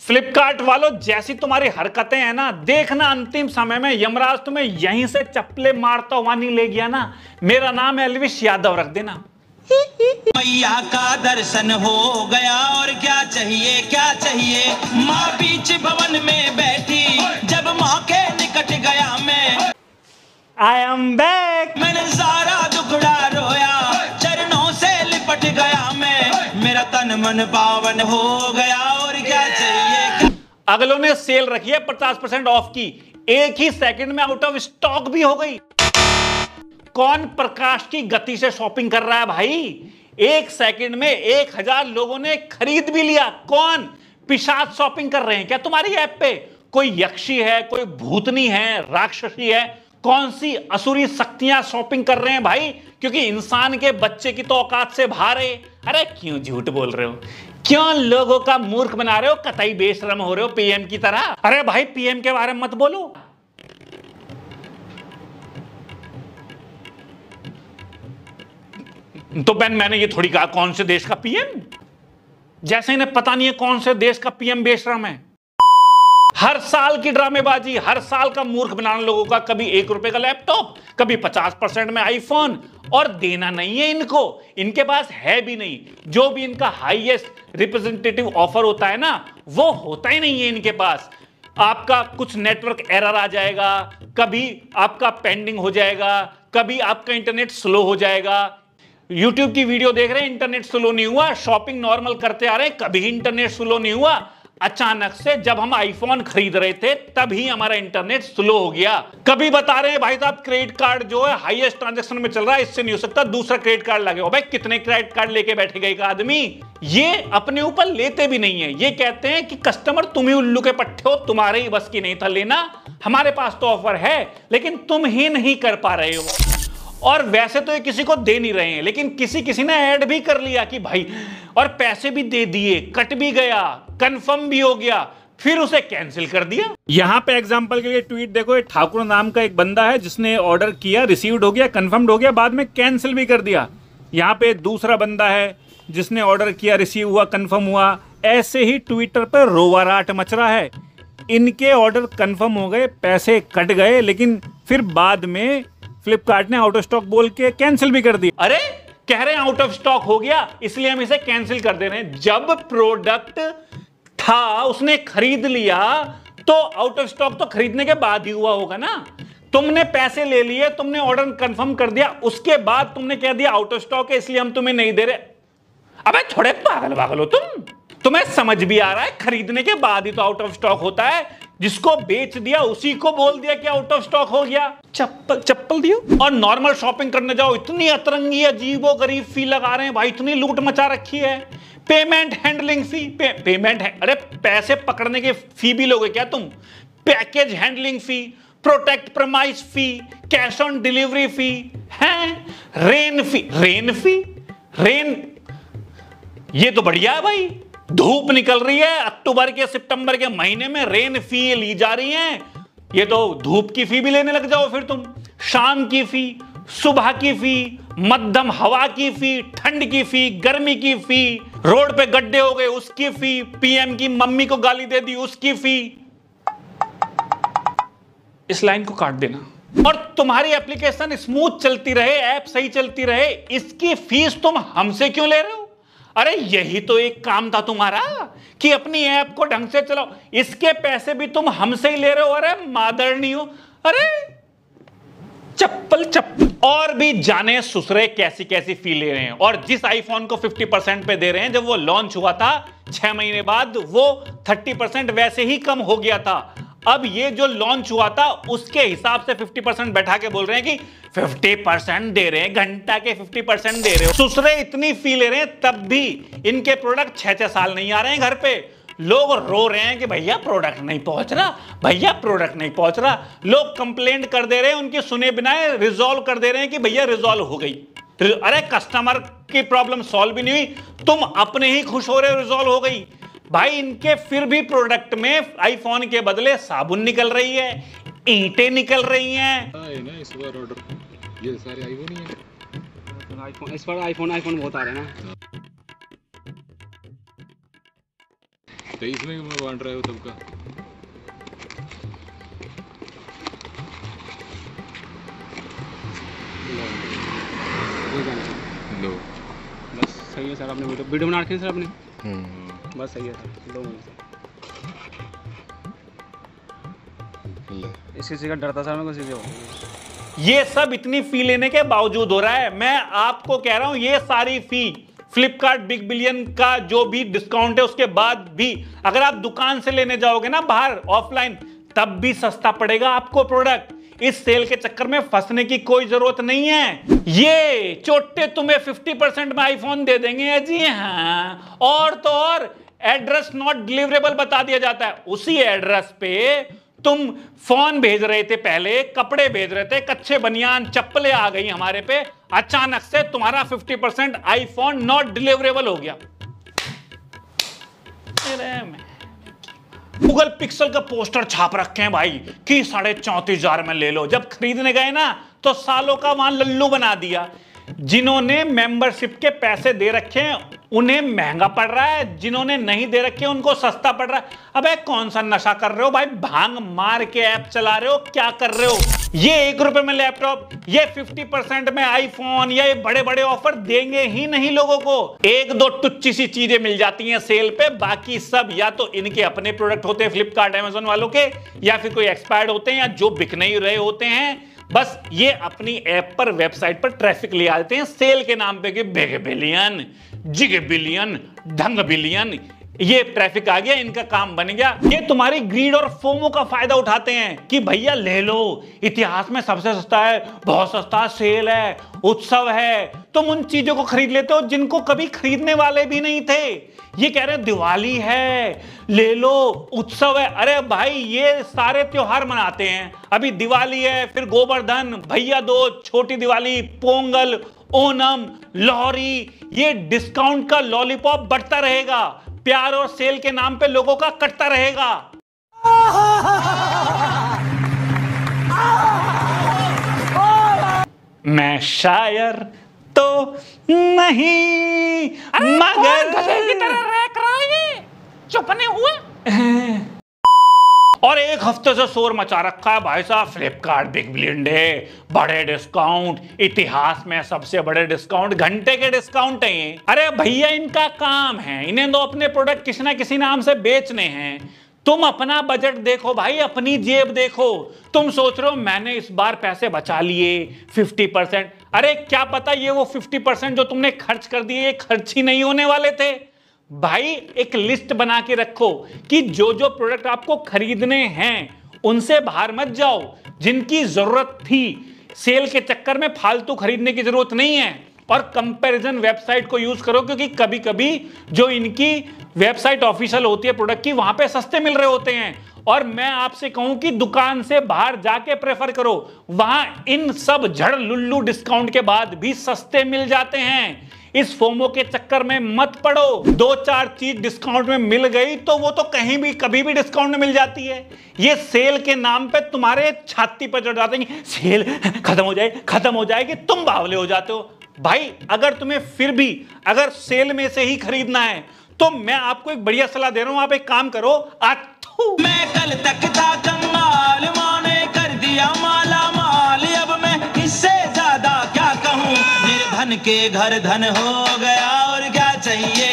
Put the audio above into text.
फ्लिपकार्ट वालों, जैसी तुम्हारी हरकतें हैं ना, देखना अंतिम समय में यमराज तुम्हें यहीं से चप्पले मारता हुआ नहीं ले गया ना। मेरा नाम है एल्विश यादव, रख देना। मैया का दर्शन हो गया और क्या चाहिए क्या चाहिए। माँ बीच भवन में बैठी जब माँ के निकट गया मैं। I am back. मैंने सारा दुखड़ा रोया, चरणों से लिपट गया मैं। मेरा तन मन पावन हो गया और क्या चाहिए। अगलों ने सेल रखी है 50% ऑफ की, एक ही सेकंड में आउट ऑफ स्टॉक भी हो गई। कौन प्रकाश की गति से शॉपिंग कर रहा है भाई? एक सेकंड में 1000 लोगों ने खरीद भी लिया। कौन? पिशाच शॉपिंग कर रहे हैं क्या तुम्हारी ऐप पे? कोई यक्षी है, कोई भूतनी है, राक्षसी है, कौन सी असुरी शक्तियां शॉपिंग कर रहे हैं भाई? क्योंकि इंसान के बच्चे की तो औकात से बाहर है। अरे क्यों झूठ बोल रहे हो? क्यों लोगों का मूर्ख बना रहे हो? कतई बेशरम हो रहे हो पीएम की तरह। अरे भाई पीएम के बारे में मत बोलो। तो बहन मैंने ये थोड़ी कहा कौन से देश का पीएम, जैसे इन्हें पता नहीं है कौन से देश का पीएम बेशरम है। हर साल की ड्रामेबाजी, हर साल का मूर्ख बनाना लोगों का। कभी 1 रुपए का लैपटॉप, कभी 50% में आईफोन, और देना नहीं है इनको, इनके पास है भी नहीं। जो भी इनका हाईएस्ट रिप्रेजेंटेटिव ऑफर होता है ना, वो होता ही नहीं है इनके पास। आपका कुछ नेटवर्क एरर आ जाएगा, कभी आपका पेंडिंग हो जाएगा, कभी आपका इंटरनेट स्लो हो जाएगा। यूट्यूब की वीडियो देख रहे हैं, इंटरनेट स्लो नहीं हुआ। शॉपिंग नॉर्मल करते आ रहे हैं, कभी इंटरनेट स्लो नहीं हुआ। अचानक से जब हम आईफोन खरीद रहे थे तभी हमारा इंटरनेट स्लो हो गया। कभी बता रहे हैं भाई साहब क्रेडिट कार्ड जो है हाईएस्ट ट्रांजैक्शन में चल रहा है, इससे नहीं हो सकता, दूसरा क्रेडिट कार्ड लगे। भाई कितने क्रेडिट कार्ड लेके बैठेगा एक आदमी? ये अपने ऊपर लेते भी नहीं है। ये कहते हैं कि कस्टमर तुम ही उल्लू के पट्टे हो, तुम्हारे ही बस की नहीं था लेना, हमारे पास तो ऑफर है लेकिन तुम ही नहीं कर पा रहे हो। और वैसे तो ये किसी को दे नहीं रहे हैं, लेकिन किसी ने ऐड भी कर लिया कि भाई, और पैसे भी दे दिए, कट भी गया, कंफर्म भी हो गया, फिर उसे कैंसिल कर दिया। यहां पे एग्जांपल के लिए ट्वीट देखो, ये ठाकुर नाम का एक बंदा है जिसने ऑर्डर किया, रिसीव्ड हो गया, कंफर्म्ड हो गया, बाद में कैंसिल भी कर दिया। यहां पे दूसरा बंदा है जिसने ऑर्डर किया, रिसीव हुआ, कंफर्म हुआ। ऐसे ही ट्विटर पर रोवाराट मच रहा है। इनके ऑर्डर कंफर्म हो गए, पैसे कट गए, लेकिन फिर बाद में फ्लिपकार्ट ने आउट ऑफ स्टॉक बोल के कैंसिल भी कर दिया। अरे कह रहे हैं आउट ऑफ स्टॉक हो गया इसलिए हम इसे कैंसिल कर दे रहे हैं। जब प्रोडक्ट था, उसने खरीद लिया, तो आउट ऑफ स्टॉक तो खरीदने के बाद ही हुआ होगा ना। तुमने पैसे ले लिए, तुमने ऑर्डर कंफर्म कर दिया, उसके बाद तुमने कह दिया आउट ऑफ स्टॉक है इसलिए हम तुम्हें नहीं दे रहे। अबे थोड़े पागल हो तुम। तुम्हें समझ भी आ रहा है खरीदने के बाद ही तो आउट ऑफ स्टॉक होता है। जिसको बेच दिया उसी को बोल दिया कि आउट ऑफ स्टॉक हो गया। चप्पल दियो। और नॉर्मल शॉपिंग करने जाओ, इतनी अतरंगी अजीबो गरीब फी लगा रहे हैं भाई, इतनी लूट मचा रखी है। पेमेंट हैंडलिंग फी, पेमेंट है, अरे पैसे पकड़ने की फी भी लोगे क्या तुम? Package handling fee, protect promise fee, cash on delivery fee है, रेन ये तो बढ़िया है भाई। धूप निकल रही है, अक्टूबर के सितंबर के महीने में रेन फी ली जा रही है। ये तो धूप की फी भी लेने लग जाओ फिर तुम। शाम की फी, सुबह की फी, मध्यम हवा की फी, ठंड की फी, गर्मी की फी, रोड पे गड्ढे हो गए उसकी फी, पीएम की मम्मी को गाली दे दी उसकी फी। इस लाइन को काट देना। और तुम्हारी एप्लीकेशन स्मूथ चलती रहे, ऐप सही चलती रहे, इसकी फीस तुम हमसे क्यों ले रहे हो? अरे यही तो एक काम था तुम्हारा कि अपनी ऐप को ढंग से चलाओ, इसके पैसे भी तुम हमसे ही ले रहे हो। अरे मादर नहीं हो। अरे चप्पल और भी जाने ससुरे कैसी कैसी फी ले रहे हैं। और जिस आईफोन को 50% पे दे रहे हैं, जब वो लॉन्च हुआ था 6 महीने बाद वो 30% वैसे ही कम हो गया था। अब ये जो लॉन्च हुआ था उसके हिसाब से 50% बैठा के बोल रहे हैं कि 50% दे रहे हैं, घंटा के 50% दे रहे हो। ससुरे इतनी फी ले रहे हैं, तब भी इनके प्रोडक्ट 6-6 साल नहीं आ रहे हैं घर पे। लोग रो रहे हैं कि भैया प्रोडक्ट नहीं पहुंच रहा, भैया प्रोडक्ट नहीं पहुंच रहा। लोग कंप्लेंट कर दे रहे हैं, उनके सुने बिना रिजॉल्व कर दे रहे हैं कि भैया रिजॉल्व हो गई। अरे कस्टमर की प्रॉब्लम सॉल्व भी नहीं हुई, तुम अपने ही खुश हो रहे हो रिजॉल्व हो गई। भाई इनके फिर भी प्रोडक्ट में आईफोन के बदले साबुन निकल रही है, ईंटें निकल रही हैं। इस बार ऑर्डर ये सारे आईफोन ही है। इस बार आईफोन बहुत आ रहे हैं ना। 23 में बांट रहे हो तब का। लो बस सही है सर, आपने वीडियो बना रखी है सर आपने। बस सही है सर, लो इसी चीज़ का डर था सर मैं, किसी से। ये सब इतनी फी लेने के बावजूद हो रहा है। मैं आपको कह रहा हूं ये सारी फी फ्लिपकार्ट बिग बिलियन का जो भी डिस्काउंट है उसके बाद भी अगर आप दुकान से लेने जाओगे ना बाहर ऑफलाइन, तब भी सस्ता पड़ेगा आपको प्रोडक्ट। इस सेल के चक्कर में फंसने की कोई जरूरत नहीं है। ये चोटे तुम्हें 50% में आईफोन दे देंगे जी हाँ, और तो और एड्रेस नॉट डिलीवरेबल बता दिया जाता है। उसी एड्रेस पे तुम फोन भेज रहे थे, पहले कपड़े भेज रहे थे, कच्चे बनियान चप्पलें आ गई हमारे पे, अचानक से तुम्हारा 50% आईफोन नॉट डिलीवरेबल हो गया। गूगल पिक्सल का पोस्टर छाप रखे हैं भाई कि 34,500 में ले लो। जब खरीदने गए ना तो सालों का वहां लल्लू बना दिया। जिन्होंने मेंबरशिप के पैसे दे रखे हैं उन्हें महंगा पड़ रहा है, जिन्होंने नहीं दे रखे उनको सस्ता पड़ रहा है। अबे कौन सा नशा कर रहे हो भाई? भांग मार के ऐप चला रहे हो, क्या कर रहे हो? ये 1 रुपए में लैपटॉप, ये 50% में आईफोन, ये बड़े बड़े ऑफर देंगे ही नहीं लोगों को। 1-2 टुच्ची सी चीजें मिल जाती हैं सेल पे, बाकी सब या तो इनके अपने प्रोडक्ट होते हैं फ्लिपकार्ट अमेजोन वालों के, या फिर कोई एक्सपायर्ड होते हैं या जो बिक नहीं रहे होते हैं। बस ये अपनी ऐप पर वेबसाइट पर ट्रैफिक ले आते हैं सेल के नाम पे कि बिग बिलियन, जिग बिलियन, ढंग बिलियन। ये ट्रैफिक आ गया, इनका काम बन गया। ये तुम्हारी ग्रीड और फोमो का फायदा उठाते हैं कि भैया ले लो, इतिहास में सबसे सस्ता है, बहुत सस्ता सेल है, उत्सव है। तुम उन चीजों को खरीद लेते हो जिनको कभी खरीदने वाले भी नहीं थे। ये कह रहे दिवाली है ले लो, उत्सव है। अरे भाई ये सारे त्योहार मनाते हैं, अभी दिवाली है, फिर गोवर्धन, भैया दूज, छोटी दिवाली, पोंगल, ओनम, लोहरी। ये डिस्काउंट का लॉलीपॉप बढ़ता रहेगा, प्यार और सेल के नाम पे लोगों का कटता रहेगा। मैं शायर तो नहीं मगर की तरह रैक रहा है, चुप नहीं हुआ। और एक हफ्ते से शोर मचा रखा है भाई साहब, फ्लिपकार्ट बिग बिलियन डे, बड़े डिस्काउंट, इतिहास में सबसे बड़े डिस्काउंट, घंटे के डिस्काउंट है ये। अरे भैया इनका काम है, इन्हें तो अपने प्रोडक्ट किसी ना किसी नाम से बेचने हैं। तुम अपना बजट देखो भाई, अपनी जेब देखो। तुम सोच रहे हो मैंने इस बार पैसे बचा लिए 50%, अरे क्या पता ये वो 50% जो तुमने खर्च कर दिए ये खर्च ही नहीं होने वाले थे। भाई एक लिस्ट बना के रखो कि जो जो प्रोडक्ट आपको खरीदने हैं उनसे बाहर मत जाओ। जिनकी जरूरत थी सेल के चक्कर में फालतू खरीदने की जरूरत नहीं है। और कंपैरिजन वेबसाइट को यूज करो, क्योंकि कभी कभी जो इनकी वेबसाइट ऑफिशियल होती है प्रोडक्ट की, वहां पे सस्ते मिल रहे होते हैं। और मैं आपसे कहूं कि दुकान से बाहर जाके प्रेफर करो, वहां इन सब झड़ लुल्लू डिस्काउंट के बाद भी सस्ते मिल जाते हैं। इस फोमो के चक्कर में मत पड़ो। 2-4 चीज डिस्काउंट में मिल गई तो वो तो कहीं भी कभी भी डिस्काउंट में मिल जाती है। ये सेल के नाम पे तुम्हारे छाती पर चढ़ जाते हैं, सेल खत्म हो जाएगी, तुम बावले हो जाते हो। भाई अगर तुम्हें फिर भी अगर सेल में से ही खरीदना है तो मैं आपको एक बढ़िया सलाह दे रहा हूं, आप एक काम करो। मैं कल तक था कंगाल, माने कर दिया माला माल, अब मैं इससे ज्यादा क्या कहूँ। निर्धन के घर धन हो गया और क्या चाहिए